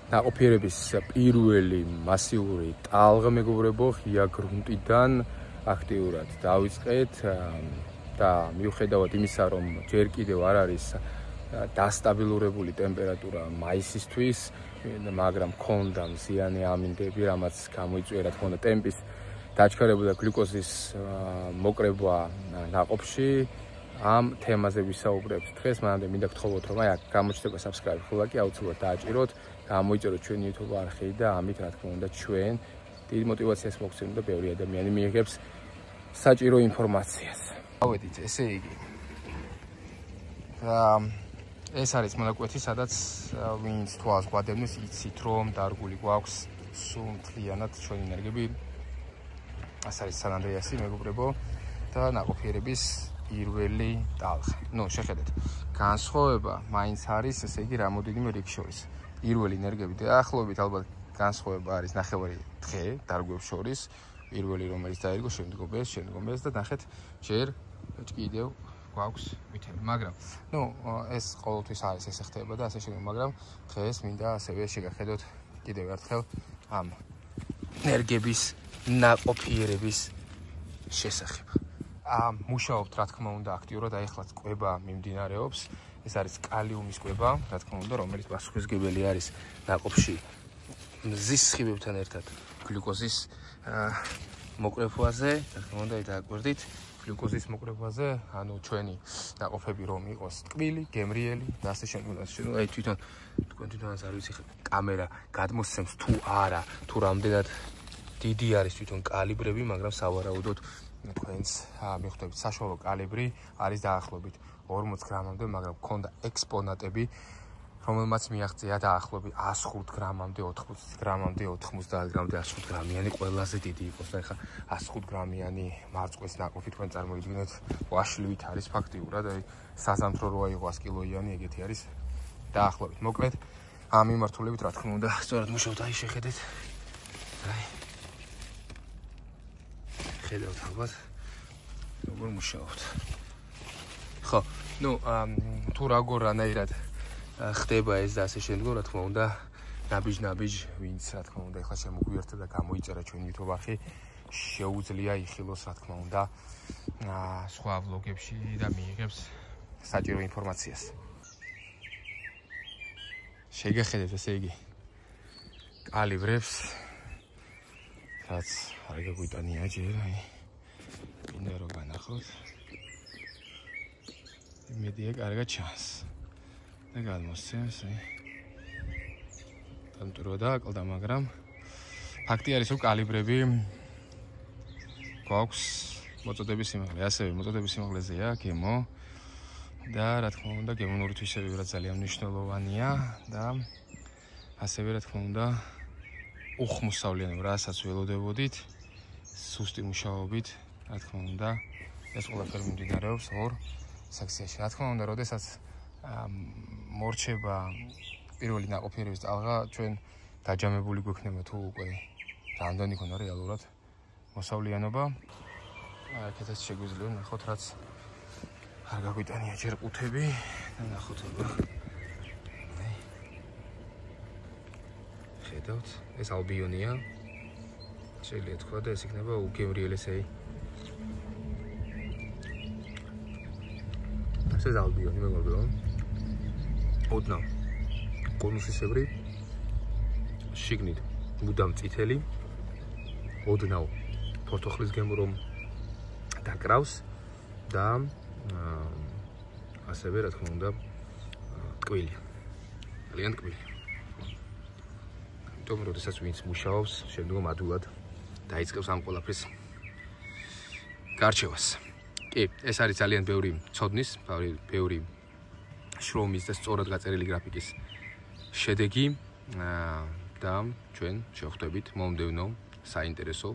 ნაყოფიერების პირველი მასიური ტალღა მეგობრებო ღია გრუნტიდან აქტიურად დავიწყეთ და მიუხედავად იმისა, რომ ჯერ კიდევ არ არის დასტაბილურებული ტემპერატურა მაისისთვის, მაგრამ მქონდა მზიანი ამინდები, რამაც გამოიწვია რა თქმა უნდა ტემპის დაჩქარება და გლიკოზის მოკრება ნაყოფში. ამ თემაზე ვისაუბრებთ დღეს, მანამდე მინდა გთხოვოთ, რომ აქ გამოჩნდება subscribe ხულაკი, აუცილებლად დააჭიროთ, გამოიწეროთ ჩვენი YouTube არხი და ამით რა თქმა უნდა ჩვენ დიდ мотивაციას მოგცემთ და ბევრი ადამიანი მიიღებს საჭირო ინფორმაციას. ავედით, ესე იგი. ეს არის მონაკვეთი, სადაც ვინც თვალს გვადევნეს, იცით რომ დარგული გვაქვს სულ მთლიანად ჩვენი ენერგები. ეს არის სან-ანდრეასი, მეგობრებო, და ნაყოფიერების პირველი ტალღა. შეხედეთ. განსხვავება მაინც არის, ესე იგი, რამოდენიმე რიგ შორის. პირველი ენერგები დაახლოებით ალბათ განსხვავება არის ნახევარი დღე დარგვებს შორის. პირველი რომელიც დაირგო, შემდგომ ეს და ნახეთ, ჯერ კიდევ გვაქვს ვითელი, მაგრამ ეს ყოველთვის არის ესე ხდება და ასე შემდეგ, მაგრამ დღეს მინდა ასევე შეგახედოთ კიდევ ერთხელ ამ ენერგების ნაყოფიერების შესახებ. მუშაობთ რა თქმა უნდა აქტიურად, ახლა კვება მიმდინარეობს. ეს არის კალიუმის კვება, რა თქმა უნდა, რომელიც პასუხისმგებელი არის ნაყოფში მზის სხივებთან ერთად გლიკოზის მოკრეფვაზე, რა თქმა უნდა, დააკვირდით გლიკოზის მოკრეფვაზე, ანუ ჩვენი ნაყოფები რომ იყოს ტკბილი, გემრიელი და ასე შემდეგ. აი თვითონ თქვენთვისაც არ ვიცი კამერა გადმოსცემს თუ არა, თუ რამდენად დიდი არის თვითონ კალიბრები, მაგრამ სავარაუდოდ თქვენს მიხვდებით საშუალო კალიბრი არის დაახლოებით 40 გრამამდე, მაგრამ მქონდა ექსპონატები, რომელმაც მიაღწია დაახლოებით 105 გრამამდე, 80 გრამამდე, 90 გრამამდე, 105 გრამიანი ყველაზე დიდი იყოს და ეხლა 105 გრამიანი მარწყვის ნაყოფი თქვენ წარმოიდგინეთ, ვაშლივით არის ფაქტიურად, აი საზამთრო როა იყო 100 კილოიანი, ეგეთი არის დაახლოებით. მოკლედ, ამ მიმართულებით რა თქმა უნდა, სწორად მუშაობთ, აი შეხედეთ. აი ხედავთ ალბათ როგორ მუშაობთ. ხო, თუ როგორანაირად ხდება ეს და ასე შემდგომ, რა თქმა უნდა, ნაბიჯ, ვინც რა თქმა უნდა ეხლა შემოგვიერთდა და გამოიწერა ჩვენი YouTube არხი, შეუძლია იხილოს რა თქმა უნდა სხვა ვლოგებში და მიიღებს საჭირო ინფორმაციას. შეგეხედეთ, ესე იგი, კალიბრებს რაც არ გაგვიტანია ჯერ, მინდა რომ განახოთ. იმედია კარგად ჩანს. და გადმოსცემს, დამტვირვა დააკლდა, მაგრამ ფაქტი არის, რომ კალიბრები გვაქვს მოწოდების სიმაღლე, ასევე მოწოდების სიმაღლეზეა გემო და რა თქმა უნდა, გემონური თვისებები რაც ძალიან მნიშვნელოვანია და ასევე რა თქმა უნდა უხმოსავლიანობა, რასაც ველოდებოდით, სუსტი მუშაობით, რა თქმა უნდა, ეს ყველაფერი მიმდინარეობს ორ სექციაში. რა თქმა უნდა, როდესაც მორჩება პირველი ნაყოფიერების ტალღა, ჩვენ დაჯამებული გვექნება თუ უკვე რამდენი ქონა რეალურად მოსავლიანობა. აქეთაც შეგვიძლია ნახოთ, რაც არ გაგვიტანია ჯერ ყუთები და ნახოთ აბა. ხედავთ, ეს ალბიონია. შეიძლება თქვა და ეს იქნება უგემრიელესეი. ეს ალბიონი მეგობრებო. ოდნავ კონუსისებრი შიგნით მუდამ წითელი, ოდნავ ფორთოხლის გემო რომ დაკრავს და ასევე რა თქმა უნდა ტკბილი. ძალიან ტკბილი. იმიტომ როდესაც ვინც მუშაობს, შემდგომ ადვილად დაიწყებს ამ ყველაფრის გარჩევას. კი, ეს არის ძალიან ბევრი ცოდნის, ბევრი შრომის და სწორად გაწერილი გრაფიკის შედეგი და ჩვენ შევხვდებით მომდევნო საინტერესო